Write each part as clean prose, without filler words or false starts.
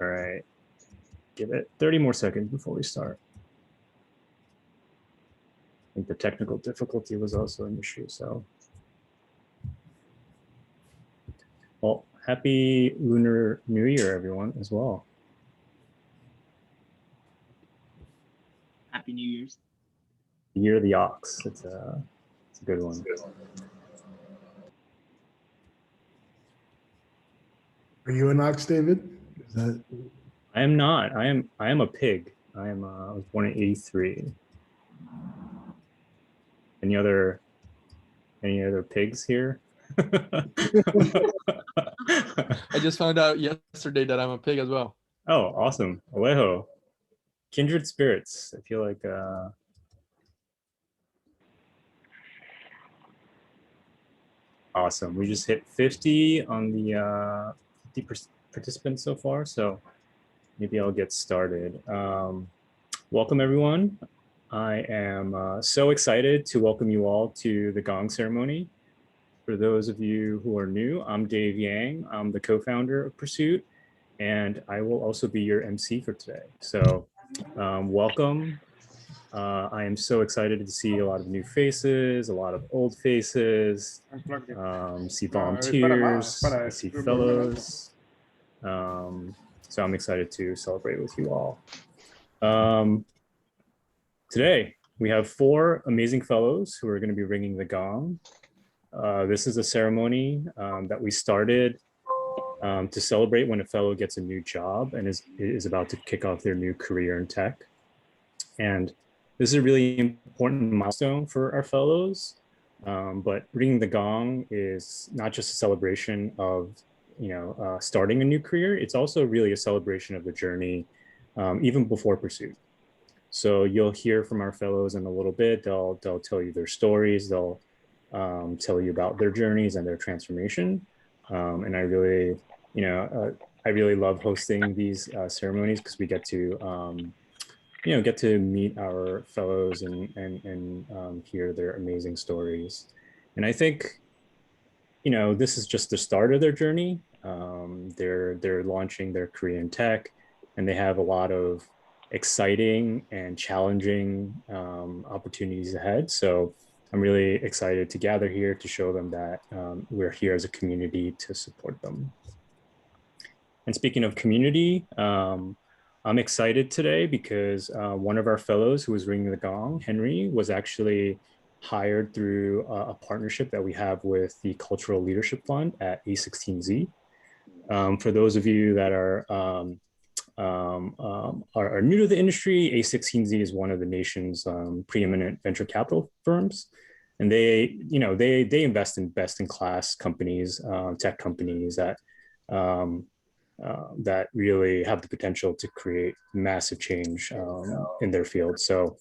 All right, give it 30 more seconds before we start. I think the technical difficulty was also an issue, so. Well, happy Lunar New Year, everyone, as well. Happy New Year's. Year of the Ox. It's a good one. Are you an ox, David? Is that... I am not. I am a pig. I was born in '83. Any other pigs here? I just found out yesterday that I'm a pig as well. Oh, awesome. Alejo. Kindred spirits. I feel like awesome. We just hit 50 on the 50 participants so far, so maybe I'll get started. Welcome, everyone. I am so excited to welcome you all to the Gong ceremony. For those of you who are new, I'm Dave Yang. I'm the co-founder of Pursuit, and I will also be your MC for today. So welcome. I am so excited to see a lot of new faces, a lot of old faces, see volunteers, see fellows. So I'm excited to celebrate with you all. Today, we have 4 amazing fellows who are going to be ringing the gong. This is a ceremony that we started to celebrate when a fellow gets a new job and is about to kick off their new career in tech. And this is a really important milestone for our fellows. But ringing the gong is not just a celebration of starting a new career. It's also really a celebration of the journey, even before Pursuit. So you'll hear from our fellows in a little bit. They'll tell you their stories. They'll tell you about their journeys and their transformation. And I really love hosting these ceremonies because we get to meet our fellows and hear their amazing stories. And I think, this is just the start of their journey. They're launching their career in tech, and they have a lot of exciting and challenging opportunities ahead. So I'm really excited to gather here to show them that we're here as a community to support them. And speaking of community, I'm excited today because one of our fellows who was ringing the gong, Henry, was actually hired through a partnership that we have with the Cultural Leadership Fund at A16Z. For those of you that are new to the industry, A16Z is one of the nation's preeminent venture capital firms. And they invest in best-in-class companies, tech companies that really have the potential to create massive change in their field. So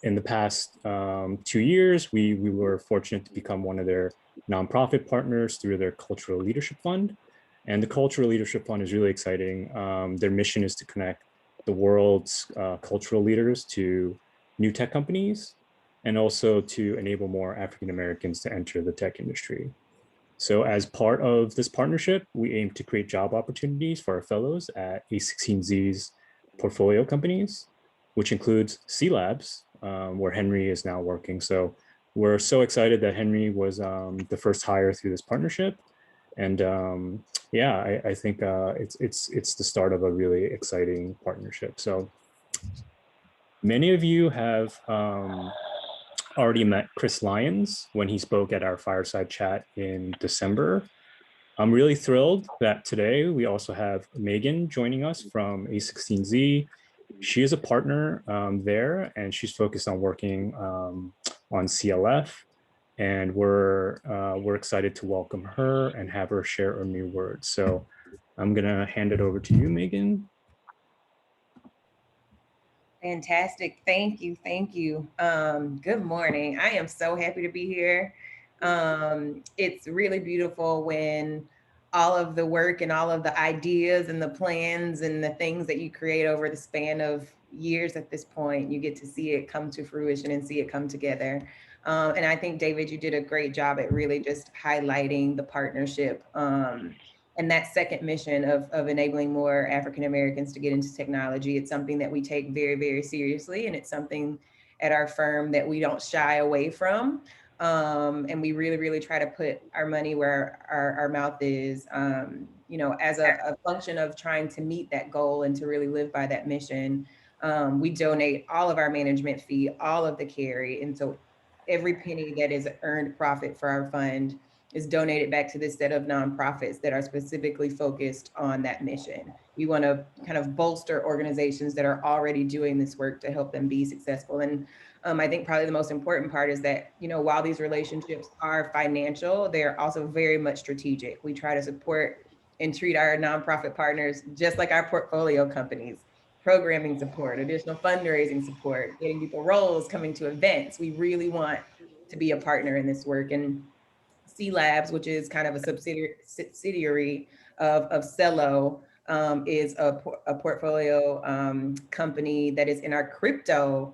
in the past 2 years, we were fortunate to become one of their nonprofit partners through their Cultural Leadership Fund. And the Cultural Leadership Fund is really exciting. Their mission is to connect the world's cultural leaders to new tech companies, and also to enable more African Americans to enter the tech industry. So as part of this partnership, we aim to create job opportunities for our fellows at A16Z's portfolio companies, which includes C Labs, where Henry is now working. So we're so excited that Henry was the first hire through this partnership. And I think it's the start of a really exciting partnership. So many of you have already met Chris Lyons when he spoke at our fireside chat in December. I'm really thrilled that today we also have Megan joining us from A16Z. She is a partner there, and she's focused on working on CLF. And we're excited to welcome her and have her share a new word. So I'm gonna hand it over to you, Megan. Fantastic. Thank you. Thank you. Good morning. I am so happy to be here. It's really beautiful when all of the work and all of the ideas and the plans and the things that you create over the span of years at this point, you get to see it come to fruition and see it come together. And I think, David, you did a great job at really just highlighting the partnership And that second mission of enabling more African Americans to get into technology, it's something that we take very, very seriously. And it's something at our firm that we don't shy away from. And we really, really try to put our money where our mouth is, you know, as a function of trying to meet that goal and to really live by that mission. We donate all of our management fee, all of the carry. And so every penny that is earned profit for our fund is donated back to this set of nonprofits that are specifically focused on that mission. We want to kind of bolster organizations that are already doing this work to help them be successful. And I think probably the most important part is that, you know, while these relationships are financial, they're also very much strategic. We try to support and treat our nonprofit partners just like our portfolio companies. Programming support, additional fundraising support, getting people roles, coming to events. We really want to be a partner in this work. And C Labs, which is kind of a subsidiary of Cello, is a portfolio company that is in our crypto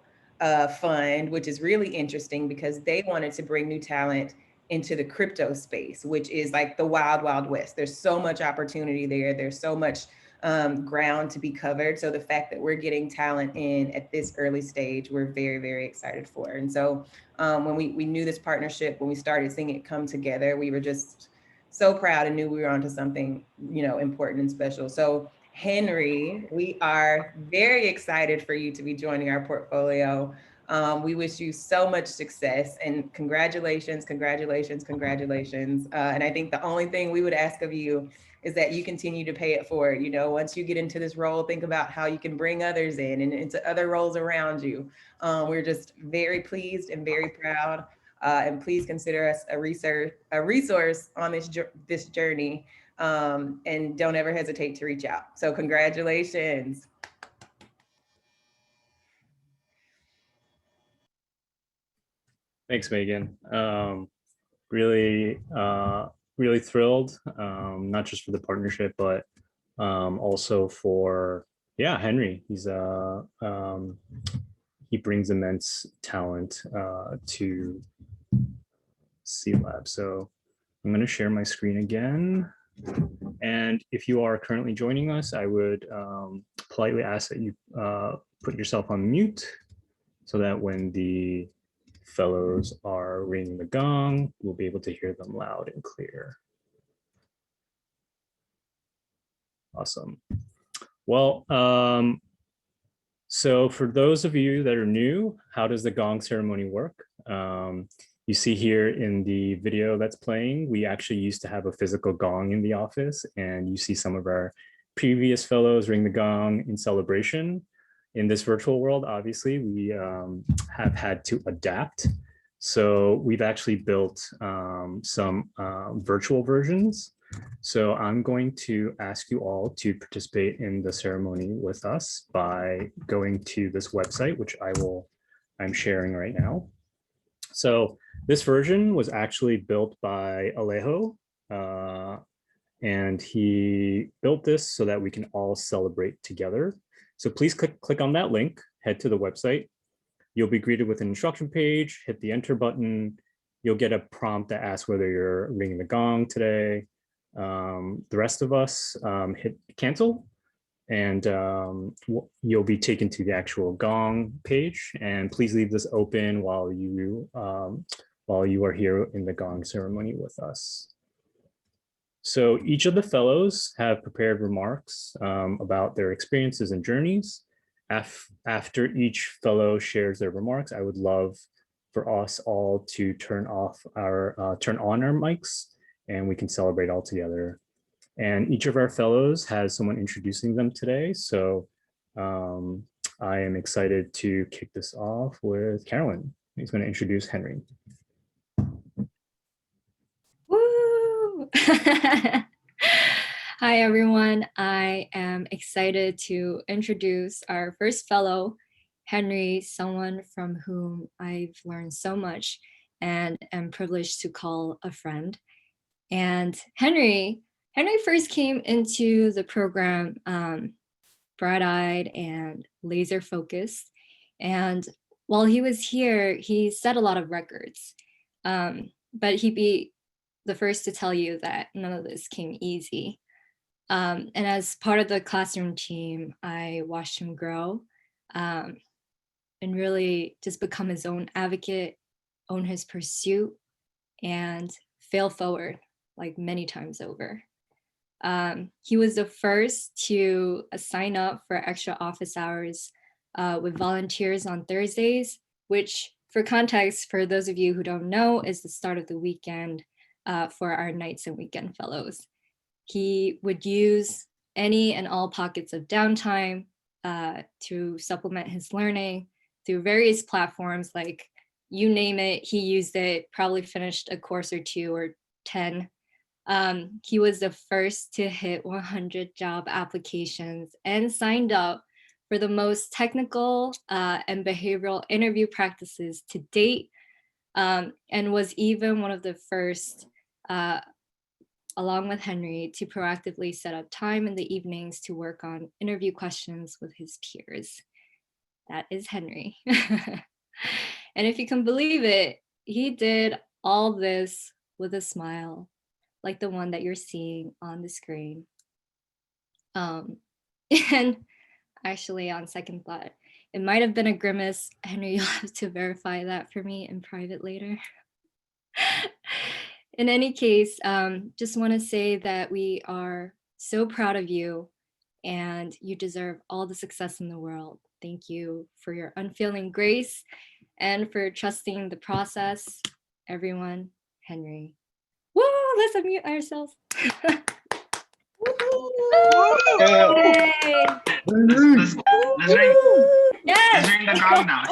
fund, which is really interesting because they wanted to bring new talent into the crypto space, which is like the wild, wild west. There's so much opportunity there. There's so much ground to be covered. So the fact that we're getting talent in at this early stage, we're very, very excited for. And so when we knew this partnership, when we started seeing it come together, we were just so proud and knew we were onto something, you know, important and special. So Henry, we are very excited for you to be joining our portfolio. We wish you so much success and congratulations, congratulations, congratulations. And I think the only thing we would ask of you is that you continue to pay it forward. You know, once you get into this role, think about how you can bring others in and into other roles around you. We're just very pleased and very proud. And please consider us a resource on this journey. And don't ever hesitate to reach out. So congratulations. Thanks, Megan. Really, really thrilled, not just for the partnership, but also for, yeah, Henry. He brings immense talent to C Lab. So I'm going to share my screen again. And if you are currently joining us, I would politely ask that you put yourself on mute so that when the fellows are ringing the gong, we'll be able to hear them loud and clear. Awesome. Well, so for those of you that are new, how does the gong ceremony work? You see here in the video that's playing, we actually used to have a physical gong in the office, and you see some of our previous fellows ring the gong in celebration. In this virtual world, obviously, we have had to adapt. So we've actually built some virtual versions. So I'm going to ask you all to participate in the ceremony with us by going to this website, which I'm sharing right now. So this version was actually built by Alejo, and he built this so that we can all celebrate together. So please click on that link, head to the website. You'll be greeted with an instruction page, hit the enter button. You'll get a prompt that asks whether you're ringing the gong today. The rest of us hit cancel, and you'll be taken to the actual gong page. And please leave this open while you are here in the gong ceremony with us. So each of the fellows have prepared remarks about their experiences and journeys. After each fellow shares their remarks, I would love for us all to turn on our mics, and we can celebrate all together. And each of our fellows has someone introducing them today. So I am excited to kick this off with Carolyn. He's going to introduce Henry. Woo! Hi, everyone. I am excited to introduce our first fellow, Henry, someone from whom I've learned so much and am privileged to call a friend. And Henry first came into the program bright-eyed and laser-focused. And while he was here, he set a lot of records. But he'd be the first to tell you that none of this came easy. And as part of the classroom team, I watched him grow and really just become his own advocate, own his pursuit, and fail forward like many times over. He was the first to sign up for extra office hours with volunteers on Thursdays, which for context, for those of you who don't know, is the start of the weekend for our nights and weekend fellows. He would use any and all pockets of downtime to supplement his learning through various platforms, like you name it, he used it, probably finished a course or 2 or 10. He was the first to hit 100 job applications and signed up for the most technical and behavioral interview practices to date, and was even one of the first, along with Henry, to proactively set up time in the evenings to work on interview questions with his peers. That is Henry. And if you can believe it, he did all this with a smile, like the one that you're seeing on the screen. And actually, on second thought, it might have been a grimace. Henry, you'll have to verify that for me in private later. In any case, just want to say that we are so proud of you and you deserve all the success in the world. Thank you for your unfailing grace and for trusting the process. Everyone, Henry. Woo, let's unmute ourselves. Yay. Let's ring Yes. the gong now.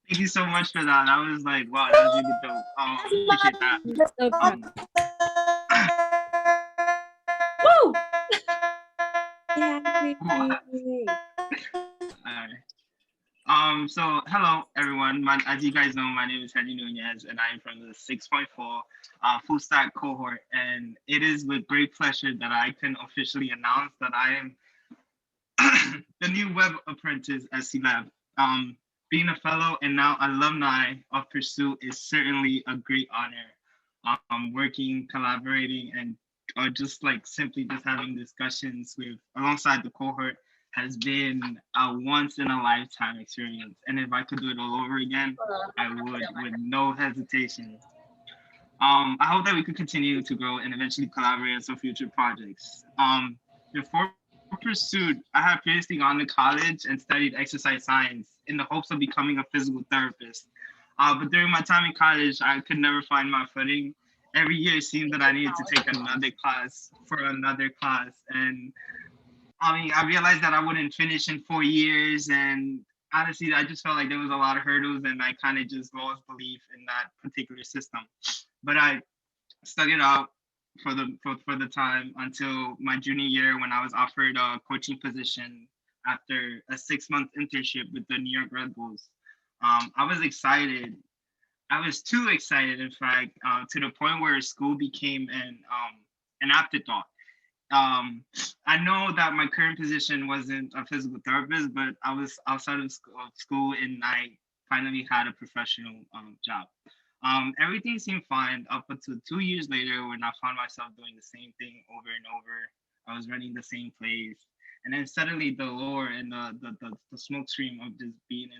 Thank you so much for that. I was like, wow, that was really dope. Appreciate that. So proud. Woo! Yay. Alright. So hello everyone. As you guys know, my name is Henry Nuñez, and I am from the 6.4 full stack cohort. And it is with great pleasure that I can officially announce that I am the new web apprentice at C-Lab. Being a fellow and now alumni of Pursuit is certainly a great honor. Working, collaborating, and or just like simply just having discussions with alongside the cohort has been a once in a lifetime experience. And if I could do it all over again, I would with no hesitation. I hope that we could continue to grow and eventually collaborate on some future projects. Before Pursuit, I had previously gone to college and studied exercise science in the hopes of becoming a physical therapist. But during my time in college, I could never find my footing. Every year it seemed that I needed to take another class for another class. And I mean, I realized that I wouldn't finish in 4 years. And honestly, I just felt like there was a lot of hurdles and I kind of just lost belief in that particular system. But I stuck it out for the time until my junior year when I was offered a coaching position after a 6-month internship with the New York Red Bulls. I was excited. I was too excited, in fact, to the point where school became an afterthought. I know that my current position wasn't a physical therapist, but I was outside of school and I finally had a professional job. Everything seemed fine up until 2 years later when I found myself doing the same thing over and over. I was running the same plays. And then suddenly the lure and the smoke screen of just being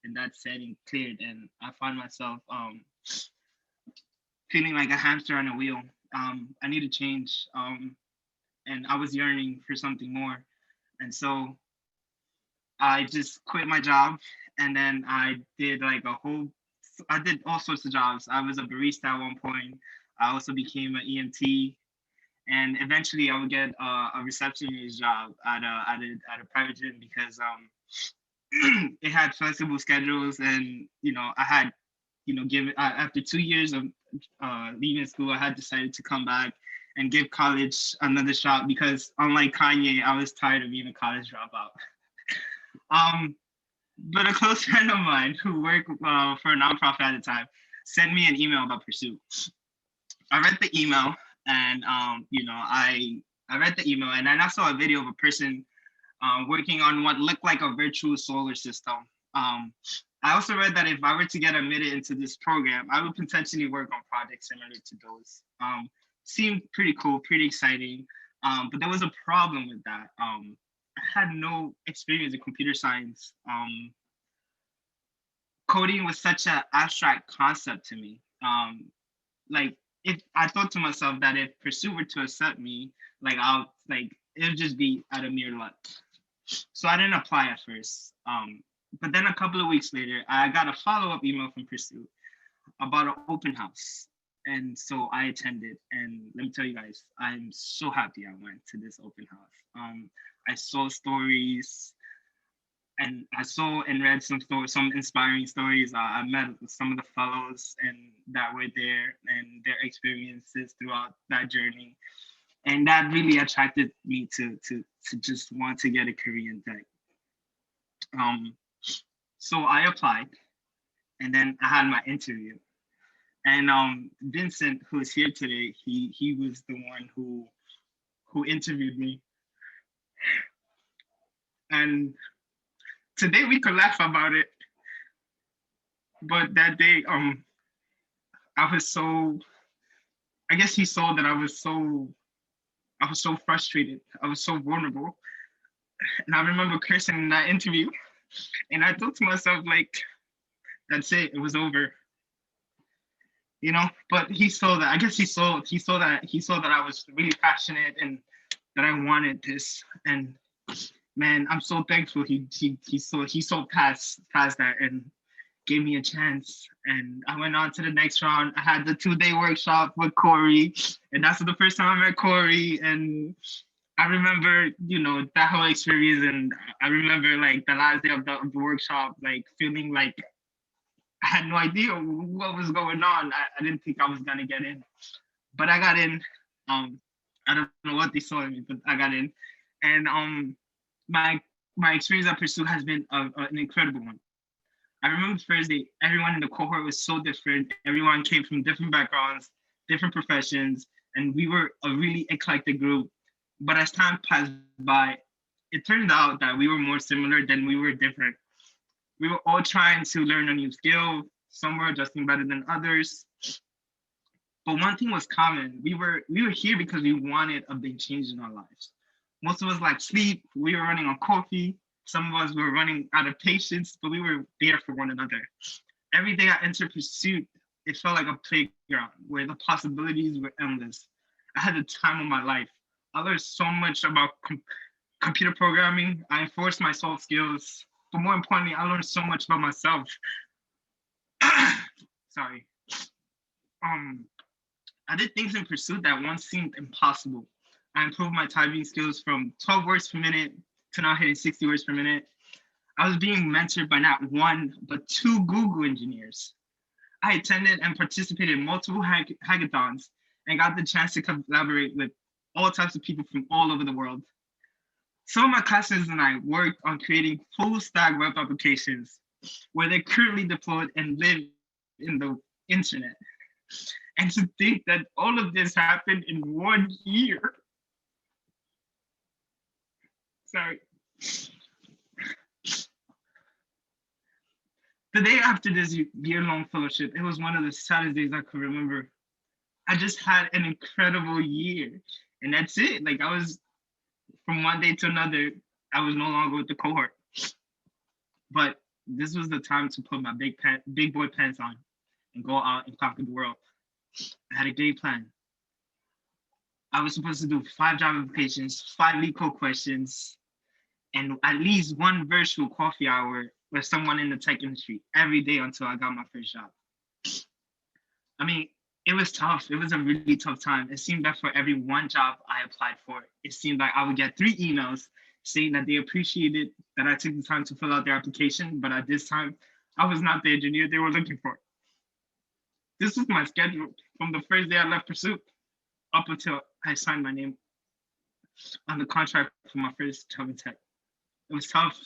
in that setting cleared, and I found myself feeling like a hamster on a wheel. I needed change, and I was yearning for something more. And so I just quit my job, and then I did all sorts of jobs. I was a barista at one point. I also became an EMT, and eventually I would get a receptionist job at a private gym because it had flexible schedules, and I had given after 2 years of leaving school, I had decided to come back and give college another shot because unlike Kanye, I was tired of being a college dropout. But a close friend of mine who worked for a nonprofit at the time sent me an email about Pursuit. I read the email, and I read the email, and then I saw a video of a person working on what looked like a virtual solar system. I also read that if I were to get admitted into this program, I would potentially work on projects similar to those. seemed pretty cool, pretty exciting. But there was a problem with that. I had no experience in computer science. Coding was such an abstract concept to me. Like if I thought to myself that if Pursuit were to accept me, like it would just be out of mere luck. So I didn't apply at first. But then a couple of weeks later, I got a follow-up email from Pursuit about an open house. And so I attended, and let me tell you guys, I'm so happy I went to this open house. I saw stories, and I saw and read some inspiring stories. I met some of the fellows and that were there and their experiences throughout that journey, and that really attracted me to just want to get a career in tech. So I applied, and then I had my interview. And Vincent, who is here today, he was the one who interviewed me. And today we could laugh about it, but that day, I was so. I guess he saw that I was so frustrated. I was so vulnerable, and I remember cursing in that interview. And I thought to myself, like, that's it. It was over. You know, but he saw that. I guess he saw that I was really passionate and that I wanted this. And man, I'm so thankful he saw past that and gave me a chance. And I went on to the next round. I had the 2-day workshop with Corey, and that's the first time I met Corey. And I remember, you know, that whole experience. And I remember like the last day of the workshop, like feeling like I had no idea what was going on. I didn't think I was gonna get in, but I got in. I don't know what they saw in me, but I got in. And my experience at Pursuit has been an incredible one. I remember the first day, everyone in the cohort was so different. Everyone came from different backgrounds, different professions, and we were a really eclectic group. But as time passed by, it turned out that we were more similar than we were different. We were all trying to learn a new skill. Some were adjusting better than others. But one thing was common. We were here because we wanted a big change in our lives. Most of us like sleep. We were running on coffee. Some of us were running out of patience, but we were there for one another. Every day I entered Pursuit, it felt like a playground where the possibilities were endless. I had the time of my life. I learned so much about computer programming. I enforced my soft skills. But more importantly, I learned so much about myself. Sorry. I did things in Pursuit that once seemed impossible. I improved my typing skills from 12 words per minute to now hitting 60 words per minute. I was being mentored by not one, but 2 Google engineers. I attended and participated in multiple hackathons and got the chance to collaborate with all types of people from all over the world. Some of my classmates and I worked on creating full stack web applications where they're currently deployed and live in the internet. And to think that all of this happened in 1 year. Sorry. The day after this year-long fellowship, it was one of the saddest days I could remember. I just had an incredible year, and that's it. Like I was, from one day to another, I was no longer with the cohort. But this was the time to put my big boy pants on and go out and conquer the world. I had a game plan. I was supposed to do 5 job applications, 5 lead code questions, and at least 1 virtual coffee hour with someone in the tech industry every day until I got my first job. I mean, it was tough. It was a really tough time. It seemed that for every 1 job I applied for, it seemed like I would get 3 emails saying that they appreciated that I took the time to fill out their application, but at this time, I was not the engineer they were looking for. This was my schedule from the first day I left Pursuit up until I signed my name on the contract for my first job in tech. It was tough,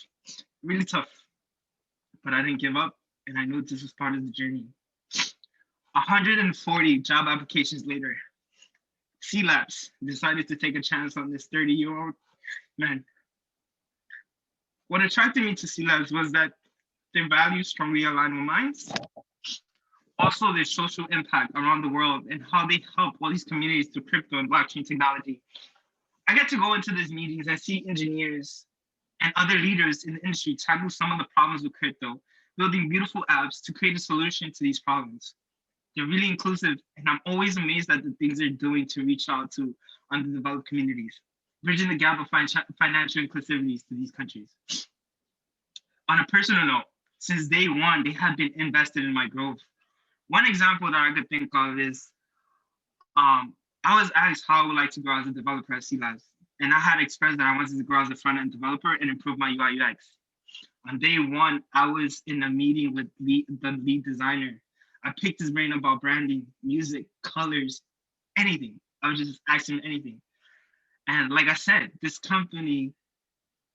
really tough, but I didn't give up, and I knew this was part of the journey. 140 job applications later, C-Labs decided to take a chance on this 30-year-old man. What attracted me to C-Labs was that their values strongly aligned with mine. also their social impact around the world and how they help all these communities through crypto and blockchain technology. I get to go into these meetings and see engineers and other leaders in the industry tackle some of the problems with crypto, building beautiful apps to create a solution to these problems. They're really inclusive, and I'm always amazed at the things they're doing to reach out to underdeveloped communities, bridging the gap of financial inclusivities to these countries. On a personal note, since day one, they have been invested in my growth. One example that I could think of is I was asked how I would like to grow as a developer at C Labs, and I had expressed that I wanted to grow as a front-end developer and improve my UI UX. On day one, I was in a meeting with the lead designer. I picked his brain about branding, music, colors, anything. I was just asking him anything. And like I said, this company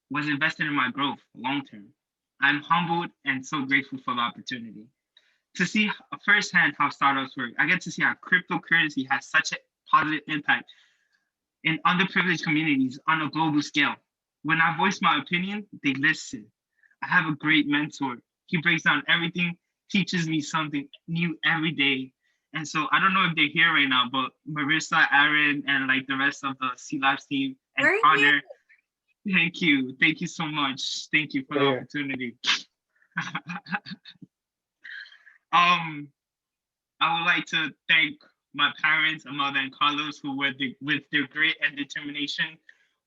was invested in my growth long-term. I'm humbled and so grateful for the opportunity. To see firsthand how startups work, I get to see how cryptocurrency has such a positive impact in underprivileged communities on a global scale. When I voice my opinion, they listen. I have a great mentor. He breaks down everything, teaches me something new every day. And so I don't know if they're here right now, but Marissa, Aaron, and like the rest of the C Labs team and Connor, thank you. Thank you so much. Thank you for the opportunity. I would like to thank my parents, Amanda and Carlos, who were with their grit and determination,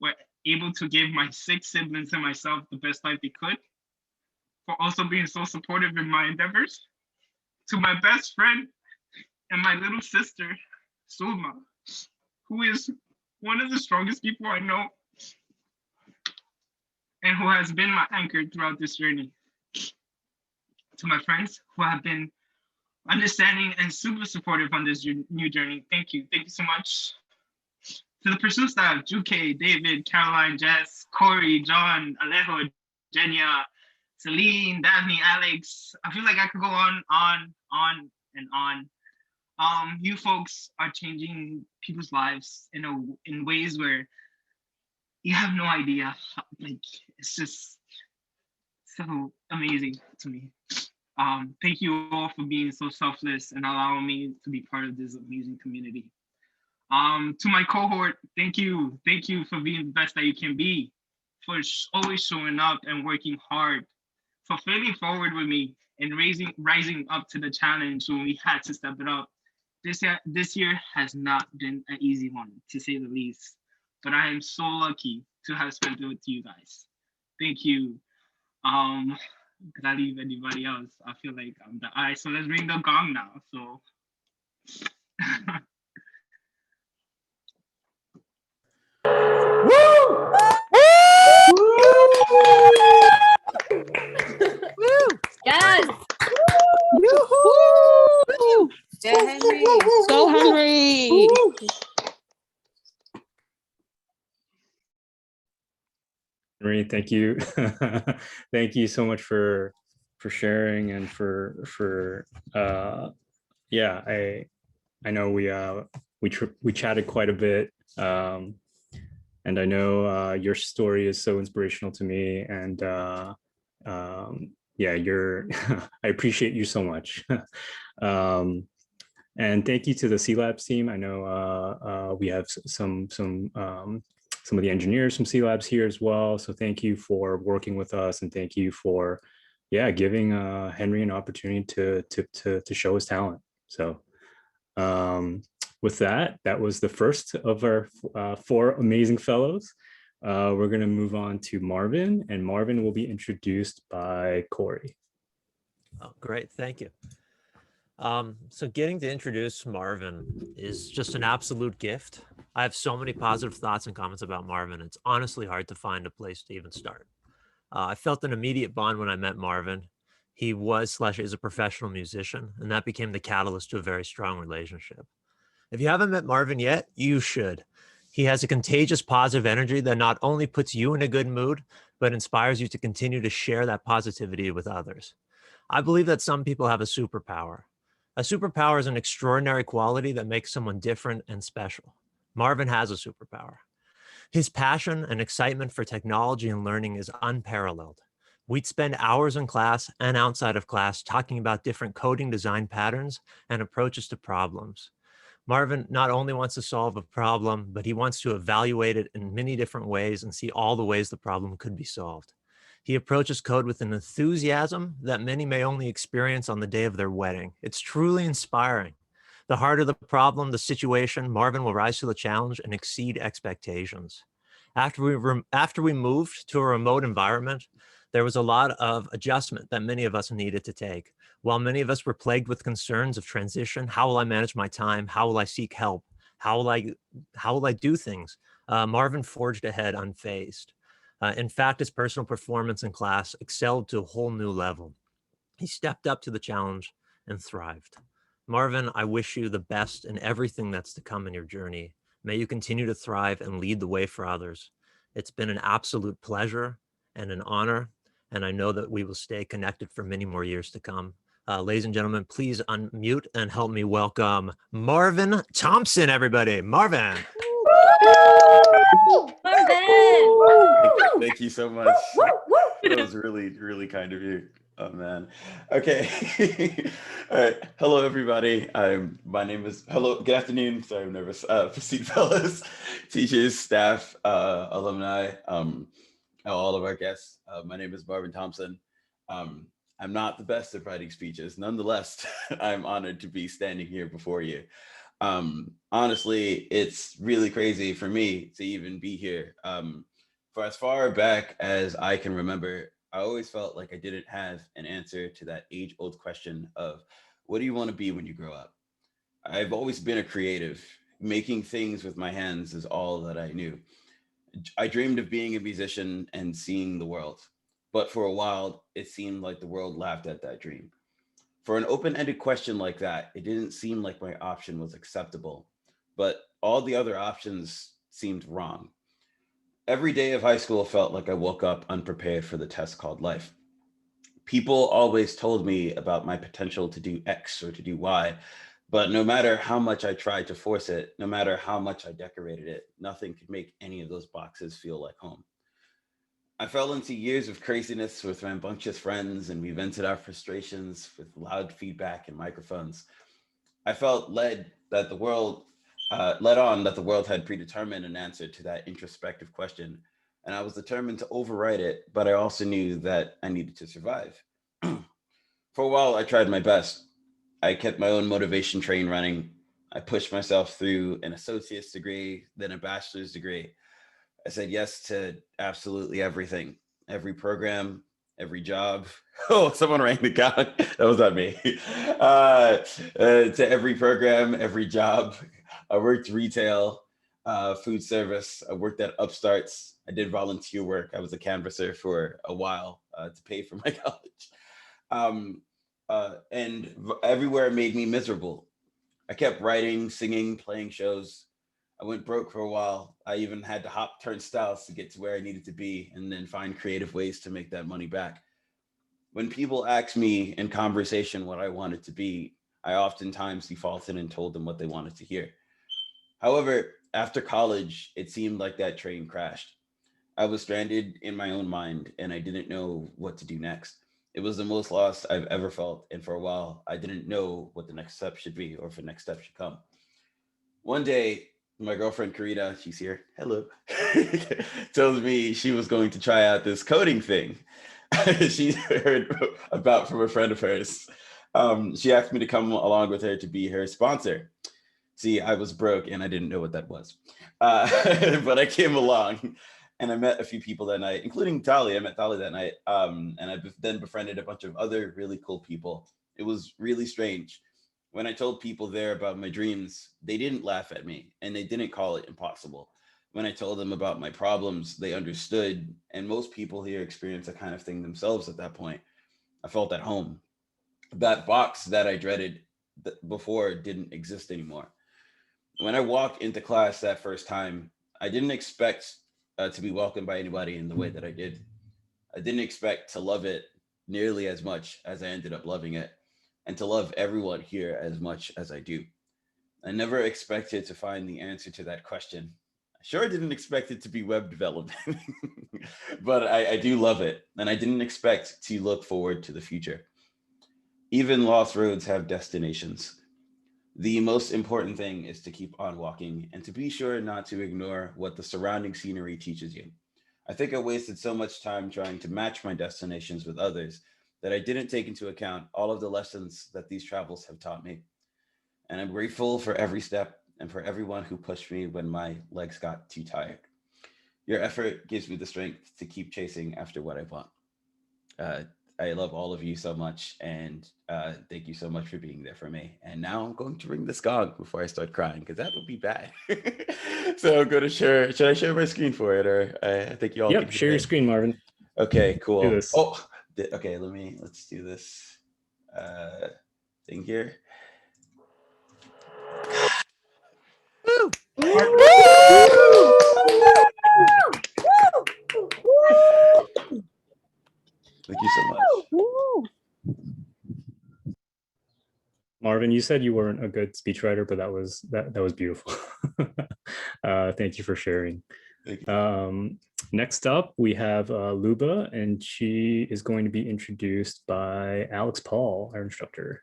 were able to give my 6 siblings and myself the best life they could, for also being so supportive in my endeavors. To my best friend and my little sister, Sulma, who is one of the strongest people I know and who has been my anchor throughout this journey. To my friends who have been understanding and super supportive on this new journey. Thank you. Thank you so much. To the Pursue staff, Juke, David, Caroline, Jess, Corey, John, Alejo, Jenya, Celine, Daphne, Alex. I feel like I could go on and on. You folks are changing people's lives in ways where you have no idea. Like, it's just so amazing to me. Thank you all for being so selfless and allowing me to be part of this amazing community. To my cohort, thank you. Thank you for being the best that you can be, for always showing up and working hard, for failing forward with me and rising up to the challenge when we had to step it up. This year has not been an easy one, to say the least, but I am so lucky to have spent it with you guys. Thank you. Could I leave anybody else? I feel like I'm the eye. So let's ring the gong now. So Yes. Yoo-hoo! Yeah, Henry. Go, Henry! Henry, thank you. Thank you so much for sharing and for yeah, I know we chatted quite a bit, and I know your story is so inspirational to me, and yeah, I appreciate you so much. And thank you to the C Labs team. I know we have some of the engineers from C Labs here as well. So thank you for working with us, and thank you for, yeah, giving Henry an opportunity to show his talent. So with that was the first of our 4 amazing fellows. We're going to move on to Marvin, and Marvin will be introduced by Corey. Oh, great. Thank you. So getting to introduce Marvin is just an absolute gift. I have so many positive thoughts and comments about Marvin. It's honestly hard to find a place to even start. I felt an immediate bond when I met Marvin. He was/is a professional musician, and that became the catalyst to a very strong relationship. If you haven't met Marvin yet, you should. He has a contagious positive energy that not only puts you in a good mood, but inspires you to continue to share that positivity with others. I believe that some people have a superpower. A superpower is an extraordinary quality that makes someone different and special. Marvin has a superpower. His passion and excitement for technology and learning is unparalleled. We'd spend hours in class and outside of class talking about different coding design patterns and approaches to problems. Marvin not only wants to solve a problem, but he wants to evaluate it in many different ways and see all the ways the problem could be solved. He approaches code with an enthusiasm that many may only experience on the day of their wedding. It's truly inspiring. The harder the problem, the situation, Marvin will rise to the challenge and exceed expectations. After we moved to a remote environment, there was a lot of adjustment that many of us needed to take. While many of us were plagued with concerns of transition, how will I manage my time? How will I seek help? How will I do things? Marvin forged ahead unfazed. In fact, his personal performance in class excelled to a whole new level. He stepped up to the challenge and thrived. Marvin, I wish you the best in everything that's to come in your journey. May you continue to thrive and lead the way for others. It's been an absolute pleasure and an honor, and I know that we will stay connected for many more years to come. Ladies and gentlemen, please unmute and help me welcome Marvin Thompson, everybody. Marvin. Thank you so much. That was really, really kind of you. Oh man. Okay. All right. Hello, everybody. My name is. Hello. Good afternoon. Sorry, I'm nervous. Proceed, fellows, teachers, staff, alumni, all of our guests. My name is Marvin Thompson. I'm not the best at writing speeches. Nonetheless, I'm honored to be standing here before you. Honestly, it's really crazy for me to even be here. For as far back as I can remember, I always felt like I didn't have an answer to that age-old question of, what do you want to be when you grow up? I've always been a creative. Making things with my hands is all that I knew. I dreamed of being a musician and seeing the world. But for a while, it seemed like the world laughed at that dream. For an open-ended question like that, it didn't seem like my option was acceptable, but all the other options seemed wrong. Every day of high school felt like I woke up unprepared for the test called life. People always told me about my potential to do X or to do Y, but no matter how much I tried to force it, no matter how much I decorated it, nothing could make any of those boxes feel like home. I fell into years of craziness with rambunctious friends, and we vented our frustrations with loud feedback and microphones. I felt led that the world, led on that the world had predetermined an answer to that introspective question, and I was determined to override it, but I also knew that I needed to survive. For a while, I tried my best. I kept my own motivation train running. I pushed myself through an associate's degree, then a bachelor's degree. I said yes to absolutely everything, every program, every job. Oh, someone rang the gong. That was not me. To every program, every job. I worked retail, food service. I worked at upstarts. I did volunteer work. I was a canvasser for a while to pay for my college. And everywhere made me miserable. I kept writing, singing, playing shows. I went broke for a while. I even had to hop turnstiles to get to where I needed to be and then find creative ways to make that money back. When people asked me in conversation what I wanted to be, I oftentimes defaulted and told them what they wanted to hear. However, after college, it seemed like that train crashed. I was stranded in my own mind and I didn't know what to do next. It was the most lost I've ever felt. And for a while, I didn't know what the next step should be or if the next step should come. One day, my girlfriend Karina, she's here, hello, tells me she was going to try out this coding thing she heard about from a friend of hers. She asked me to come along with her to be her sponsor. See, I was broke and I didn't know what that was. But I came along and I met a few people that night, including Tali. I met Tali that night. And I then befriended a bunch of other really cool people. It was really strange. When I told people there about my dreams, they didn't laugh at me and they didn't call it impossible. When I told them about my problems, they understood. And most people here experience that kind of thing themselves at that point. I felt at home. That box that I dreaded before didn't exist anymore. When I walked into class that first time, I didn't expect to be welcomed by anybody in the way that I did. I didn't expect to love it nearly as much as I ended up loving it, and to love everyone here as much as I do. I never expected to find the answer to that question. I sure didn't expect it to be web development, but I do love it. And I didn't expect to look forward to the future. Even lost roads have destinations. The most important thing is to keep on walking and to be sure not to ignore what the surrounding scenery teaches you. I think I wasted so much time trying to match my destinations with others that I didn't take into account all of the lessons that these travels have taught me. And I'm grateful for every step and for everyone who pushed me when my legs got too tired. Your effort gives me the strength to keep chasing after what I want. Uh, I love all of you so much, and thank you so much for being there for me. And now I'm going to ring this gong before I start crying, because that would be bad. So I'm going to share. Should I share my screen for it, or I think you all Yep, can share your screen, Marvin. Okay, Do cool. this. Oh, okay. Let's do this thing here. Thank you so much. Marvin, you said you weren't a good speechwriter, but that was beautiful. Thank you for sharing. Thank you. Next up, we have Luba, and she is going to be introduced by Alex Paul, our instructor.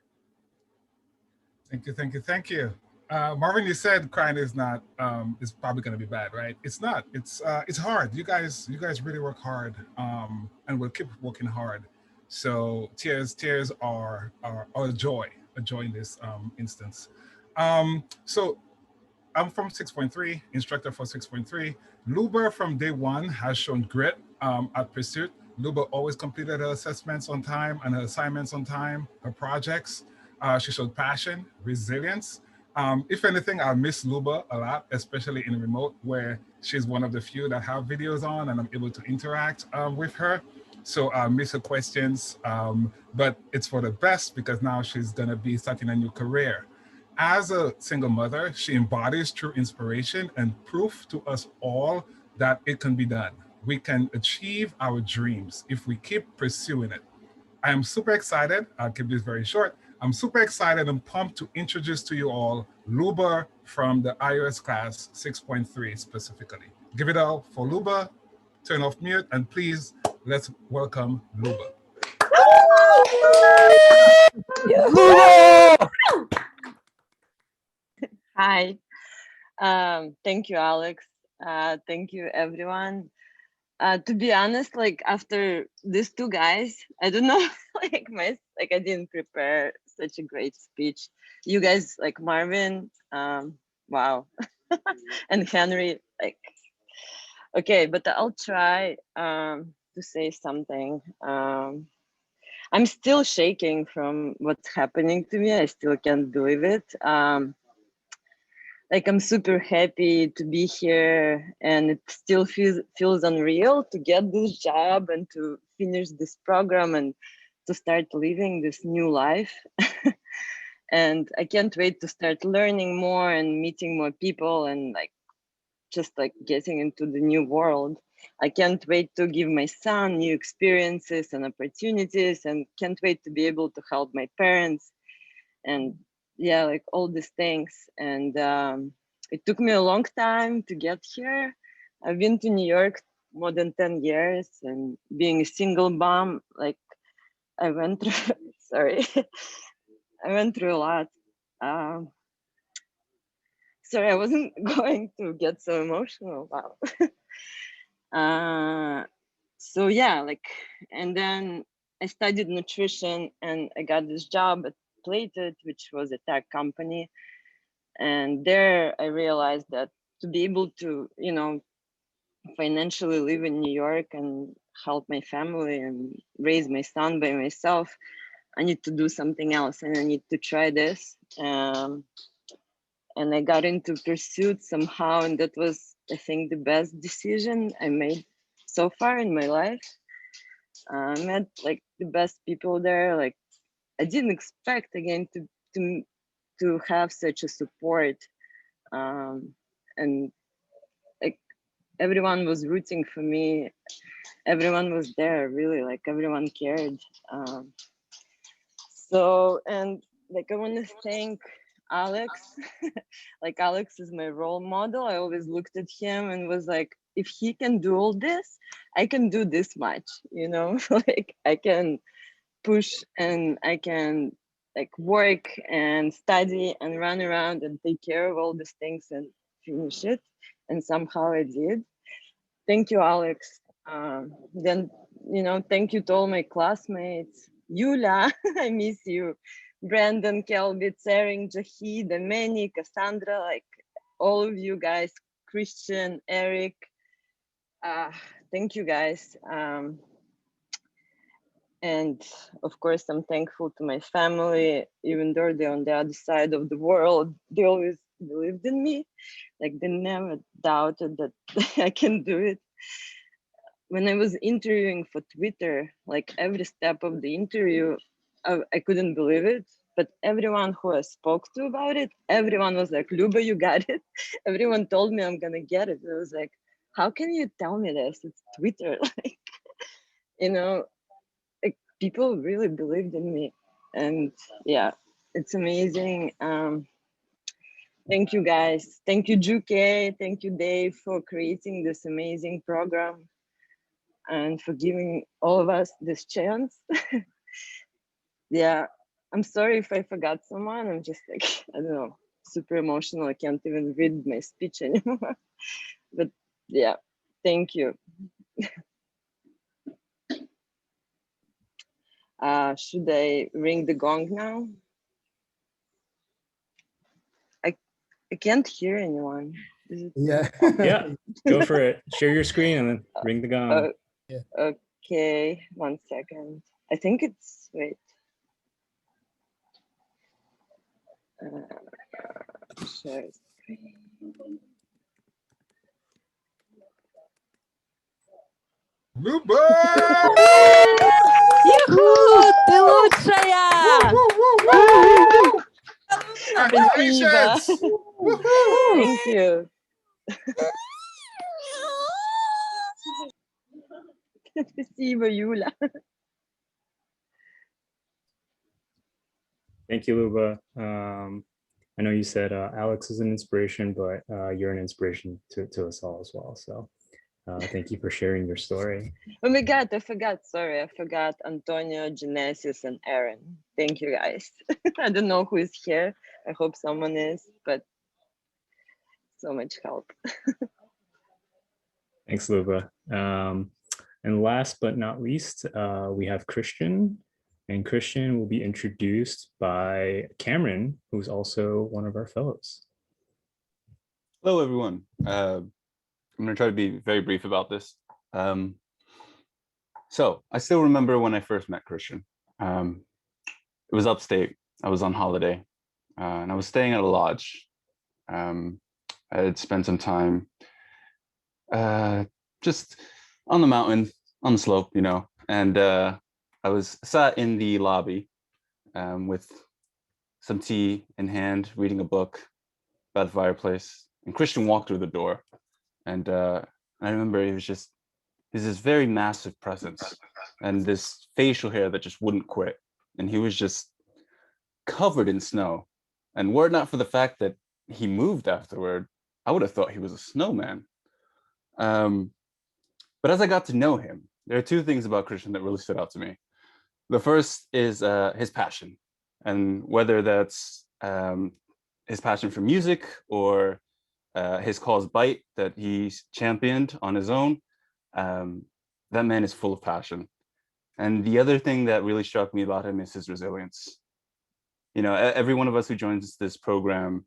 Thank you, thank you, thank you. Marvin, you said crying is not is probably going to be bad, right? It's not. It's hard. You guys really work hard, and we'll keep working hard. So tears are a joy in this instance. So I'm from 6.3, instructor for 6.3. Luba from day one has shown grit at Pursuit. Luba always completed her assessments on time and her assignments on time, her projects. She showed passion, resilience. If anything, I miss Luba a lot, especially in remote, where she's one of the few that have videos on and I'm able to interact with her. So I miss her questions, but it's for the best because now she's gonna be starting a new career. As a single mother, she embodies true inspiration and proof to us all that it can be done. We can achieve our dreams if we keep pursuing it. I am super excited. I'll keep this very short. I'm super excited and pumped to introduce to you all Luba from the iOS class 6.3 specifically. Give it up for Luba. Turn off mute, and please let's welcome Luba. Hi. Thank you, Alex. Thank you, everyone. To be honest, like after these two guys, I don't know, I didn't prepare such a great speech. You guys, like Marvin, wow, and Henry, like, okay, but I'll try to say something. I'm still shaking from what's happening to me. I still can't believe it. Like I'm super happy to be here, and it still feels unreal to get this job and to finish this program and to start living this new life. And I can't wait to start learning more and meeting more people and just getting into the new world. I can't wait to give my son new experiences and opportunities, and can't wait to be able to help my parents and yeah, like all these things. And it took me a long time to get here. I've been to New York more than 10 years, and being a single mom, like I went through, sorry, I went through a lot. Sorry, I wasn't going to get so emotional. Wow. So yeah, and then I studied nutrition and I got this job at Plated, which was a tech company. And there I realized that to be able to, financially live in New York and help my family and raise my son by myself, I need to do something else and I need to try this. And I got into Pursuit somehow, and that was, I think, the best decision I made so far in my life. I met the best people there. I didn't expect again to have such a support, and everyone was rooting for me. Everyone was there, really. Everyone cared. So, and I want to thank Alex. Like Alex is my role model. I always looked at him and was like, if he can do all this, I can do this much, you know, like I can push and I can like work and study and run around and take care of all these things and finish it. And somehow I did. Thank you, Alex. Then, you know, thank you to all my classmates. Yulia, I miss you. Brandon, Kelby, Tsering, Jahid, Ameni, Cassandra, like all of you guys, Christian, Eric. Thank you guys. And of course, I'm thankful to my family, even though they're on the other side of the world, they always believed in me. Like they never doubted that I can do it. When I was interviewing for Twitter, like every step of the interview, I couldn't believe it. But everyone who I spoke to about it, everyone was like, Luba, you got it. Everyone told me I'm gonna get it. I was like, how can you tell me this? It's Twitter. Like, you know, like people really believed in me. And yeah, it's amazing. Thank you guys. Thank you, Juke. Thank you, Dave, for creating this amazing program and for giving all of us this chance. Yeah, I'm sorry if I forgot someone. I'm just like, I don't know, super emotional. I can't even read my speech anymore. But yeah, thank you. Should I ring the gong now? I can't hear anyone. Yeah. Yeah, go for it. Share your screen and then ring the gong. Okay, 1 second. I think it's, wait. Share screen. Luba! Yoo-hoo! Diluchaya! Congratulations! Woohoo! Thank you. Спасибо, Юля. Thank you, Luba. I know you said Alex is an inspiration, but you're an inspiration to us all as well. So thank you for sharing your story. Oh my God, I forgot. Sorry, I forgot Antonio, Genesis, and Aaron. Thank you, guys. I don't know who is here. I hope someone is, but so much help. Thanks, Luba. And last but not least, we have Christian. And Christian will be introduced by Cameron, who's also one of our fellows. Hello, everyone. I'm going to try to be very brief about this. So I still remember when I first met Christian. It was upstate. I was on holiday, and I was staying at a lodge. I had spent some time just on the mountain, on the slope, you know, and I was sat in the lobby with some tea in hand, reading a book by the fireplace, and Christian walked through the door. And I remember he was this very massive presence and this facial hair that just wouldn't quit. And he was just covered in snow. And were it not for the fact that he moved afterward, I would have thought he was a snowman. But as I got to know him, there are two things about Christian that really stood out to me. The first is his passion, and whether that's his passion for music or his cause Bite that he's championed on his own, that man is full of passion. And the other thing that really struck me about him is his resilience. You know, every one of us who joins this program,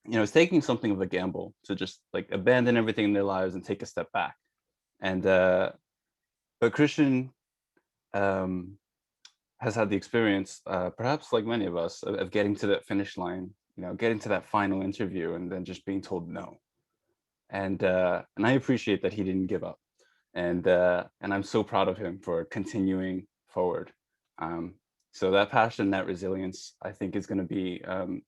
you know, is taking something of a gamble to just like abandon everything in their lives and take a step back. And but Christian has had the experience, perhaps like many of us, of getting to that finish line, you know, getting to that final interview and then just being told no. And I appreciate that he didn't give up. And I'm so proud of him for continuing forward. So that passion, that resilience, I think is going to be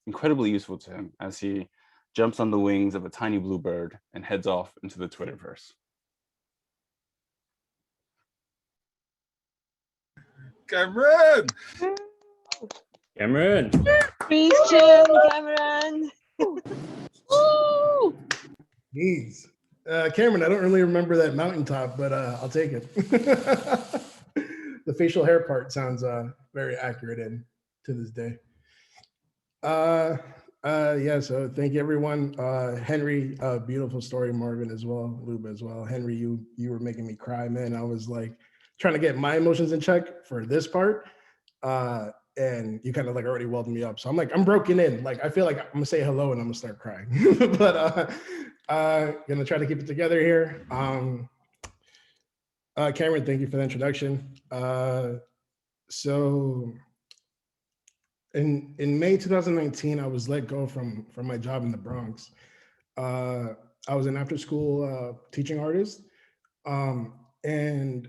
incredibly useful to him as he jumps on the wings of a tiny blue bird and heads off into the Twitterverse. Cameron! Cameron. Christian, Cameron. Woo! Jeez. Cameron, I don't really remember that mountaintop, but I'll take it. The facial hair part sounds very accurate and to this day. Yeah, so thank you everyone. Henry, beautiful story, Marvin as well, Luba as well. Henry, you were making me cry, man. I was like trying to get my emotions in check for this part. And you kind of like already welded me up. So I'm like, I'm broken in. Like, I feel like I'm gonna say hello and I'm gonna start crying. But gonna try to keep it together here. Cameron, thank you for the introduction. So in May 2019, I was let go from my job in the Bronx. I was an after school teaching artist. And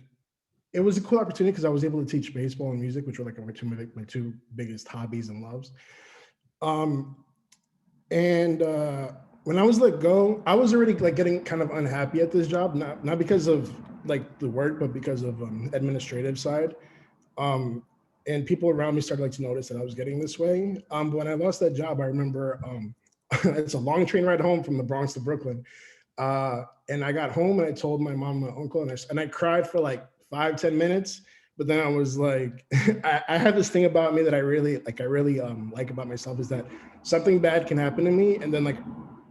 it was a cool opportunity because I was able to teach baseball and music, which were like my two biggest hobbies and loves. When I was let go, I was already like getting kind of unhappy at this job, not because of like the work, but because of administrative side. And people around me started like to notice that I was getting this way. But when I lost that job, I remember it's a long train ride home from the Bronx to Brooklyn. And I got home and I told my mom, and my uncle, and I cried for like 5-10 minutes. But then I was like, I have this thing about me that I really like about myself is that something bad can happen to me. And then like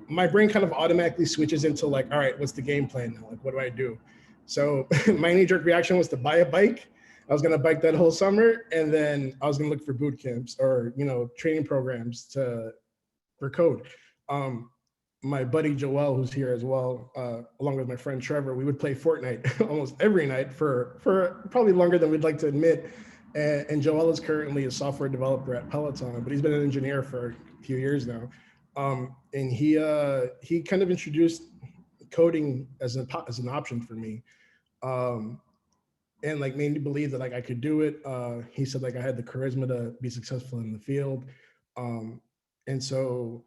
my brain kind of automatically switches into like, all right, what's the game plan now? Like, what do I do? So my knee-jerk reaction was to buy a bike. I was gonna bike that whole summer, and then I was gonna look for boot camps or training programs for code. My buddy Joel, who's here as well, along with my friend Trevor, we would play Fortnite almost every night for probably longer than we'd like to admit. And Joel is currently a software developer at Peloton, but he's been an engineer for a few years now. And he kind of introduced coding as an option for me. And like made me believe that like I could do it. He said like I had the charisma to be successful in the field. And so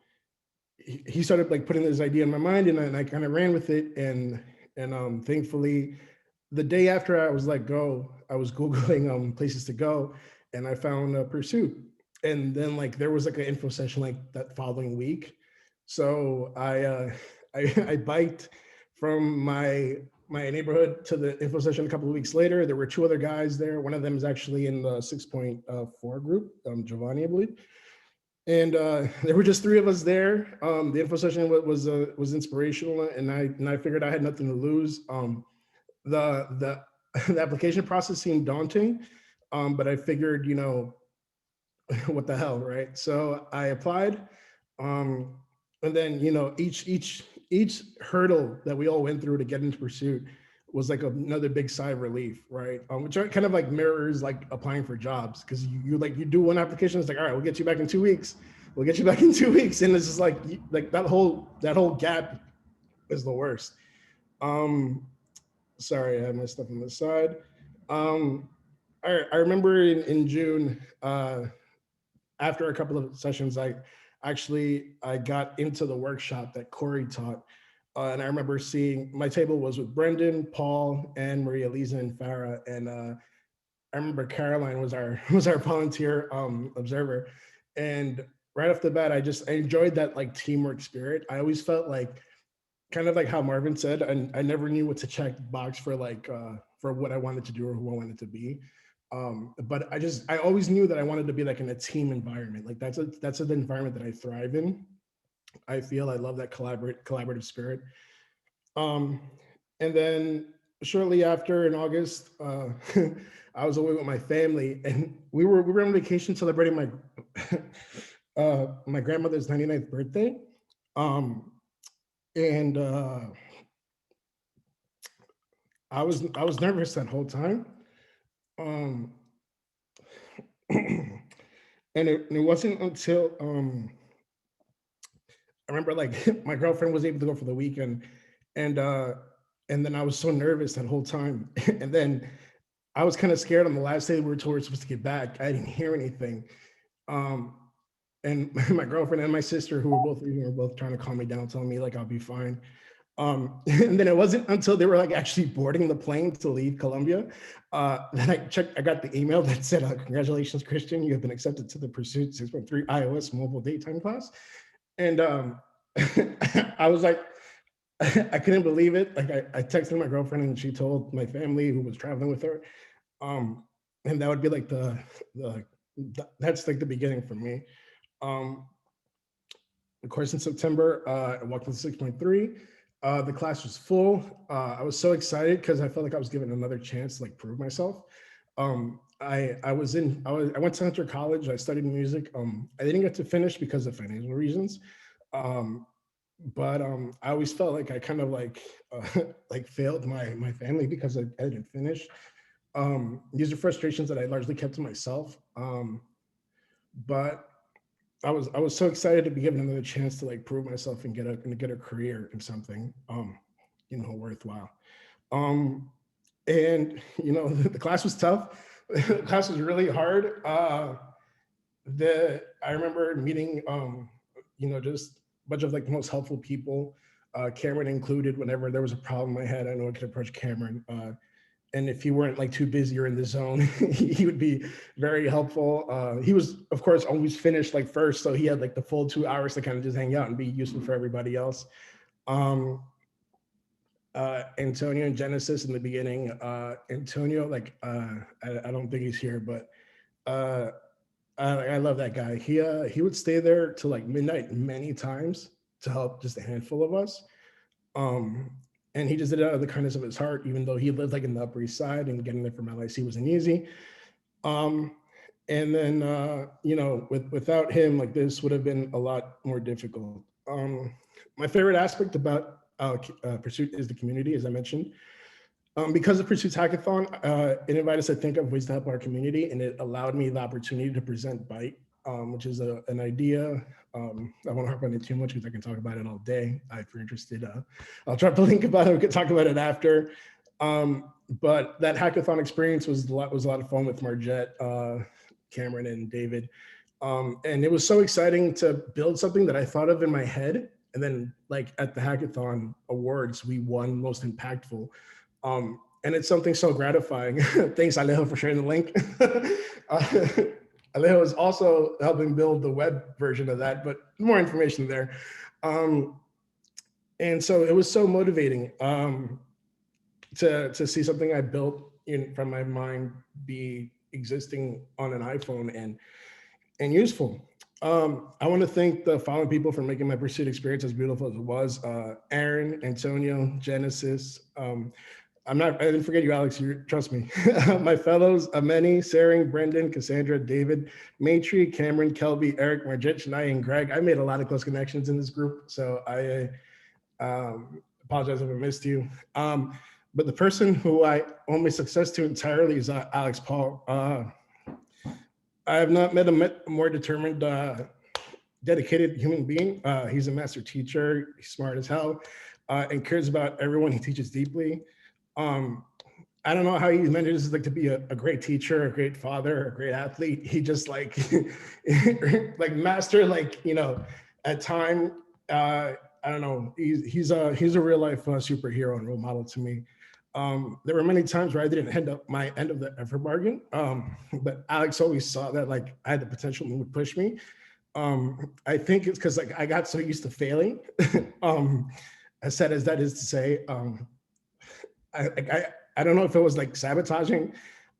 he started like putting this idea in my mind, and I kind of ran with it. And thankfully, the day after I was let go, I was Googling places to go, and I found Pursuit. And then like there was like an info session like that following week. So I biked from my neighborhood to the info session a couple of weeks later. There were two other guys there. One of them is actually in the 6.4 group, Giovanni, I believe. And there were just three of us there. The info session was inspirational, and I figured I had nothing to lose. The application process seemed daunting, but I figured, what the hell, right? So I applied, and then each hurdle that we all went through to get into Pursuit was like another big sigh of relief, right? Which kind of like mirrors like applying for jobs, because you do one application, it's like, all right, we'll get you back in 2 weeks. We'll get you back in 2 weeks, and it's just like that whole gap is the worst. Sorry, I have my stuff on the side. I remember in June, after a couple of sessions, I got into the workshop that Corey taught. And I remember seeing my table was with Brendan, Paul, and Maria Lisa and Farah. And I remember Caroline was our volunteer observer. And right off the bat, I enjoyed that like teamwork spirit. I always felt like, kind of like how Marvin said, I never knew what to check the box for, like for what I wanted to do or who I wanted to be. But I always knew that I wanted to be like in a team environment. Like that's an environment that I thrive in. I feel I love that collaborative spirit. And then shortly after, in August, I was away with my family, and we were on vacation celebrating my my grandmother's 99th birthday. And I was nervous that whole time. And it wasn't until I remember like my girlfriend was able to go for the weekend, and then I was so nervous that whole time. And then I was kind of scared on the last day we were supposed to get back. I didn't hear anything. And my girlfriend and my sister, who were both leaving, were both trying to calm me down, telling me like I'll be fine. And then it wasn't until they were like actually boarding the plane to leave Columbia that I got the email that said, congratulations, Christian, you have been accepted to the Pursuit 6.3 iOS mobile daytime class. And I was like, I couldn't believe it. Like I texted my girlfriend and she told my family who was traveling with her. And that would be like that's like the beginning for me. Of course, in September, I walked into 6.3. The class was full. I was so excited because I felt like I was given another chance to like prove myself. I went to Hunter College. I studied music. I didn't get to finish because of financial reasons. But I always felt like I kind of like failed my family because I didn't finish. These are frustrations that I largely kept to myself. But I was so excited to be given another chance to like prove myself and get a career in something worthwhile. And the class was tough. The class was really hard. I remember meeting just a bunch of like the most helpful people, Cameron included. Whenever there was a problem I had, I know I could approach Cameron. And if he weren't like too busy or in the zone, he would be very helpful. He was, of course, always finished like first, so he had like the full 2 hours to kind of just hang out and be useful for everybody else. Antonio and Genesis in the beginning. Antonio, I don't think he's here, but I love that guy. He would stay there till like midnight many times to help just a handful of us. And he just did it out of the kindness of his heart, even though he lived like in the Upper East Side and getting there from LIC wasn't easy. And then, without him, like this would have been a lot more difficult. My favorite aspect about Pursuit is the community, as I mentioned. Because of Pursuit's hackathon, it invited us to think of ways to help our community, and it allowed me the opportunity to present Byte, which is an idea. I won't harp on it too much because I can talk about it all day. If you're interested, I'll drop the link about it. We can talk about it after. But that hackathon experience was a lot of fun with Margette, Cameron, and David. And it was so exciting to build something that I thought of in my head. And then like at the hackathon awards, we won most impactful. And it's something so gratifying. Thanks, Alejo, for sharing the link. Alejo is also helping build the web version of that, but more information there. And so it was so motivating to see something I built from my mind be existing on an iPhone and useful. I want to thank the following people for making my Pursuit experience as beautiful as it was. Aaron, Antonio, Genesis. I didn't forget you, Alex, trust me. My fellows, Ameni, Saring, Brendan, Cassandra, David, Maitri, Cameron, Kelby, Eric, Margette, Shania, and Greg. I made a lot of close connections in this group, so I apologize if I missed you. But the person who I owe my success to entirely is Alex Paul. I have not met a more determined, dedicated human being. He's a master teacher, he's smart as hell, and cares about everyone he teaches deeply. I don't know how he manages to be a great teacher, a great father, a great athlete. He just like master, at time, I don't know. He's a real life superhero and role model to me. There were many times where I didn't end up my end of the effort bargain, but Alex always saw that I had the potential and would push me. I think it's because I got so used to failing. As sad as that is to say, I don't know if it was sabotaging,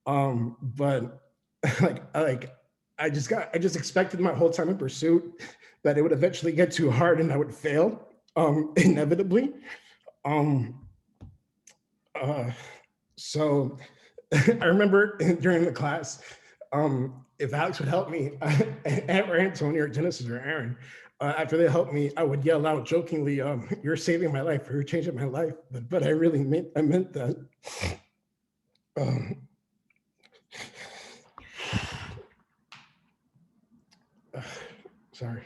but I just expected my whole time in Pursuit that it would eventually get too hard and I would fail, inevitably. So I remember during the class, if Alex would help me, or Antonio or Genesis or Aaron, after they helped me, I would yell out jokingly, "You're saving my life, or you're changing my life." But I really meant that. Sorry.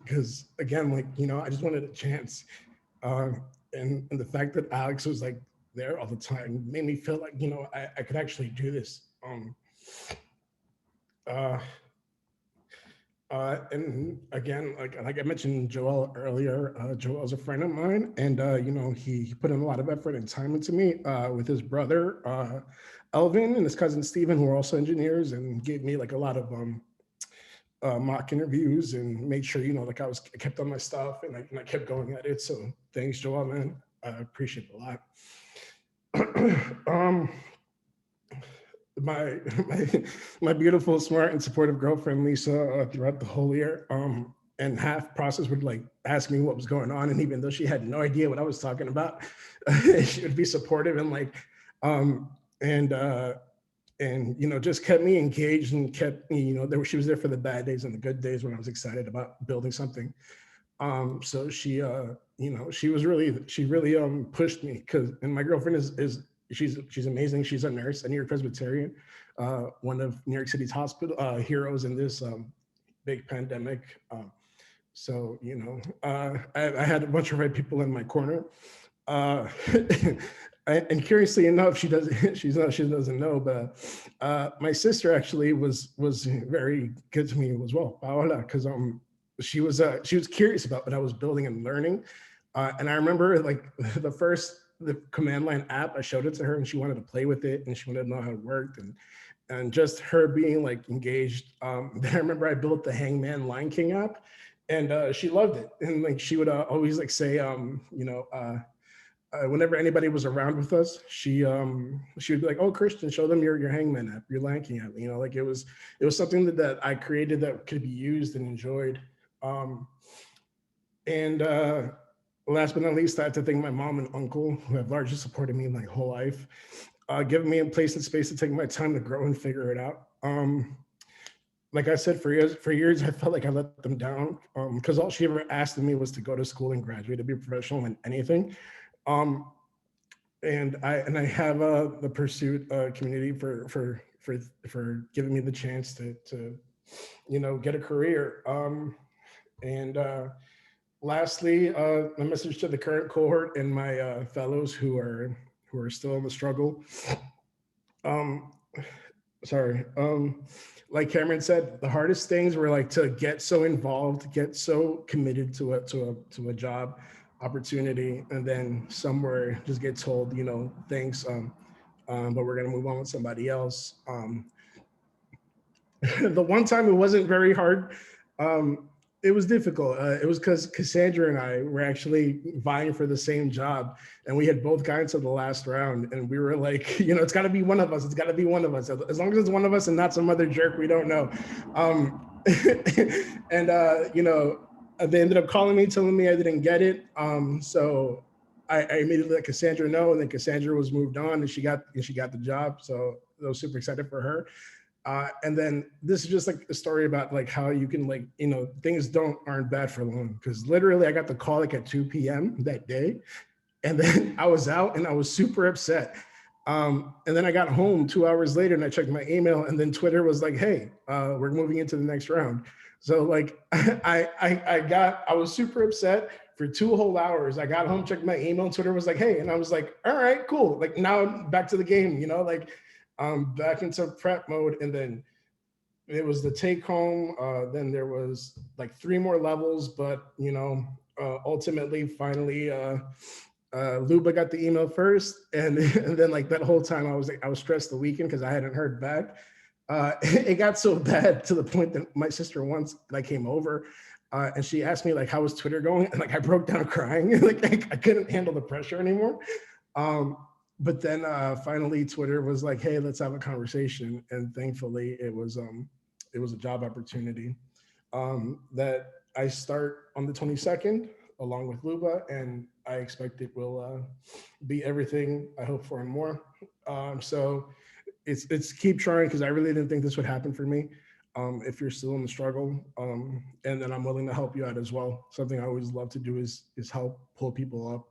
Because again, I just wanted a chance, and the fact that Alex was there all the time made me feel like I could actually do this. And again, like I mentioned Joel earlier, Joel's a friend of mine, and you know, he put in a lot of effort and time into me with his brother Elvin and his cousin Stephen, who are also engineers, and gave me like a lot of mock interviews and made sure, you know, like I kept on my stuff, and I kept going at it. So thanks, Joel, man. I appreciate it a lot. my my beautiful, smart, and supportive girlfriend Lisa, throughout the whole year, and half process would like ask me what was going on, and even though she had no idea what I was talking about, she would be supportive and like, and you know, just kept me engaged and kept me, you know, she was there for the bad days and the good days when I was excited about building something. So she, you know, she really pushed me, because, and my girlfriend is she's amazing. She's a nurse, a New York Presbyterian, one of New York City's hospital heroes in this big pandemic. So, you know, I had a bunch of right people in my corner. And curiously enough, she doesn't know, but my sister actually was very good to me as well, Paola, because she was curious about what I was building and learning. And I remember like the command line app, I showed it to her and she wanted to play with it and she wanted to know how it worked, and just her being like engaged. Then I remember I built the Hangman Line King app, and she loved it. And like she would always like say, you know, whenever anybody was around with us, she would be like, "Oh, Christian, show them your Hangman app, your Line King app." You know, like it was something that I created that could be used and enjoyed. And last but not least, I have to thank my mom and uncle, who have largely supported me my whole life, giving me a place and space to take my time to grow and figure it out. Like I said, for years, I felt like I let them down, because all she ever asked of me was to go to school and graduate, to be professional in anything. And I have the Pursuit community for giving me the chance to you know, get a career. And lastly, a message to the current cohort and my fellows who are still in the struggle. Sorry. Like Cameron said, the hardest things were like to get so involved, get so committed to a job opportunity, and then somewhere just get told, you know, thanks, but we're gonna move on with somebody else. The one time it wasn't very hard. It was difficult. It was because Cassandra and I were actually vying for the same job, and we had both gotten to the last round, and we were like, you know, it's got to be one of us. It's got to be one of us. As long as it's one of us and not some other jerk we don't know. And you know, they ended up calling me, telling me I didn't get it. So I immediately let Cassandra know, and then Cassandra was moved on, and she got the job. So I was super excited for her. And then this is just like a story about like how you can, like, you know, things aren't bad for long, because literally I got the call like at 2 p.m. that day, and then I was out and I was super upset. And then I got home 2 hours later and I checked my email, and then Twitter was like, "Hey, we're moving into the next round." So like I was super upset for 2 whole hours. I got home, checked my email, and Twitter was like, "Hey," and I was like, "All right, cool." Like now I'm back to the game, you know, like back into prep mode. And then it was the take home. Then there was like 3 more levels, but you know, ultimately, finally, Luba got the email first, and then like that whole time I was stressed the weekend because I hadn't heard back. It got so bad to the point that my sister once like came over, and she asked me like, "How was Twitter going?" And like I broke down crying. Like I couldn't handle the pressure anymore. But then finally Twitter was like, "Hey, let's have a conversation." And thankfully it was a job opportunity that I start on the 22nd along with Luba, and I expect it will be everything I hope for and more. So it's keep trying, because I really didn't think this would happen for me. If you're still in the struggle, and then I'm willing to help you out as well. Something I always love to do is help pull people up.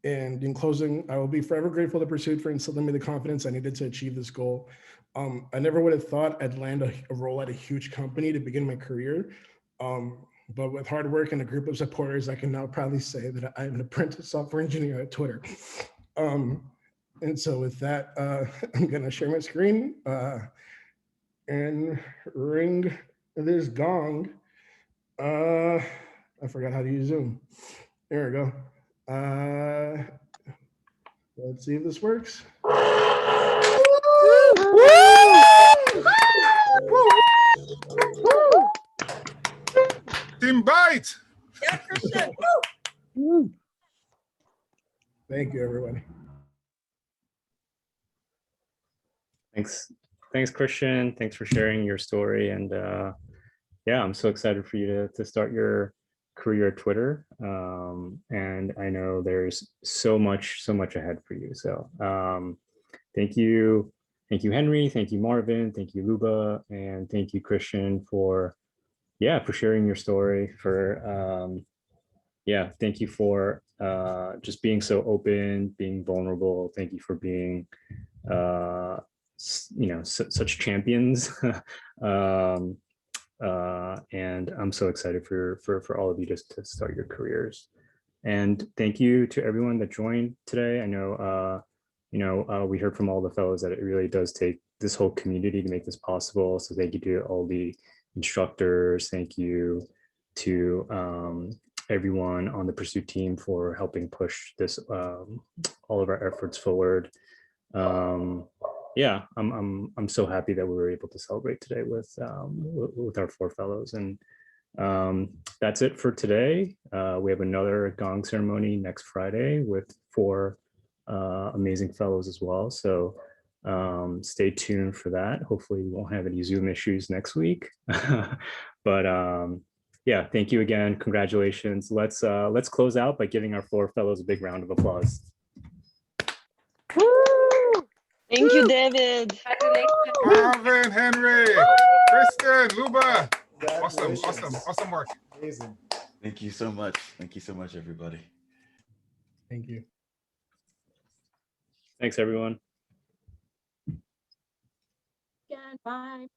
And in closing, I will be forever grateful to Pursuit for instilling me the confidence I needed to achieve this goal. I never would have thought I'd land a role at a huge company to begin my career. But with hard work and a group of supporters, I can now proudly say that I'm an apprentice software engineer at Twitter. And so with that, I'm gonna share my screen and ring there's Gong. I forgot how to use Zoom. There we go. Let's see if this works. Team Bite. Yeah, Christian. Thank you, everybody. Thanks, Christian. Thanks for sharing your story. And yeah, I'm so excited for you to start your career at Twitter. And I know there's so much ahead for you. So thank you, Henry. Thank you, Marvin. Thank you, Luba, and thank you, Christian, for sharing your story. Thank you for just being so open, being vulnerable. Thank you for being such champions. And I'm so excited for all of you just to start your careers. And thank you to everyone that joined today. I know we heard from all the fellows that it really does take this whole community to make this possible. So thank you to all the instructors. Thank you to everyone on the Pursuit team for helping push this all of our efforts forward. I'm so happy that we were able to celebrate today with our 4 fellows. And that's it for today. We have another Gong ceremony next Friday with 4 amazing fellows as well. So stay tuned for that. Hopefully we won't have any Zoom issues next week. But thank you again. Congratulations. Let's close out by giving our 4 fellows a big round of applause. Thank you, David. Marvin, Henry, Kristen, Luba. Awesome work. Amazing. Thank you so much. Thank you so much, everybody. Thank you. Thanks, everyone. Bye.